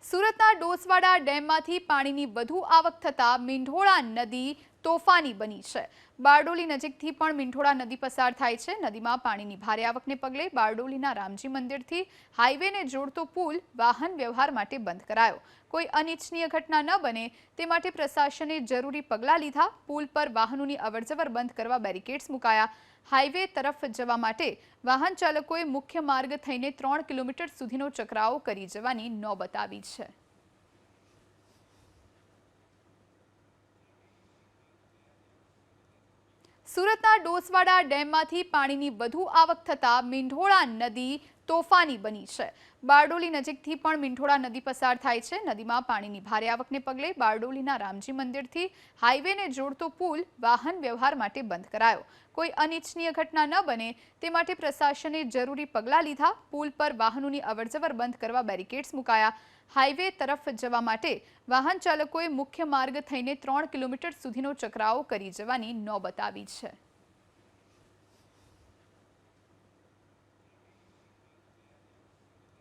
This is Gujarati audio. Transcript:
સુરતના ડોસવાડા ડેમમાંથી પાણીની વધુ આવક થતા મીંઢોળા નદી તોફાની બની છે। બારડોલી નજીકથી પણ મીંઢોળા નદી પસાર થાય છે। નદીમાં પાણીની ભારે આવકને પગલે બારડોલીના રામજી મંદિરથી હાઈવેને જોડતો પુલ વાહન વ્યવહાર માટે બંધ કરાયો। કોઈ અનિચ્છનીય ઘટના ન બને તે માટે પ્રશાસને જરૂરી પગલાં લીધા। પુલ પર વાહનોની અવરજવર બંધ કરવા બેરિકેડ્સ મુકાયા। હાઈવે તરફ જવા માટે વાહન ચાલકોએ મુખ્ય માર્ગ થઈને 3 કિલોમીટર સુધીનો ચકરાવો કરી જવાની નોબત આવી છે। સુરતના ડોસવાડા ડેમમાંથી પાણીની વધુ આવક થતા મીંઢોળા નદી તોફાની બની છે। બારડોલી નજીકથી પણ મીંઢોળા નદી પસાર થાય છે। નદીમાં પાણીની ભારે આવકને પગલે બારડોલીના રામજી મંદિરથી હાઈવેને જોડતો પુલ વાહન વ્યવહાર માટે બંધ કરાયો। કોઈ અનિચ્છનીય ઘટના ન બને તે માટે પ્રશાસને જરૂરી પગલાં લીધા। પુલ પર વાહનોની અવરજવર બંધ કરવા બેરિકેડ્સ મુકાયા। હાઈવે તરફ જવા માટે વાહન ચાલકોએ મુખ્ય માર્ગ થઈને 3 કિલોમીટર સુધીનો ચકરાવો કરી જવાની નોબત આવી છે।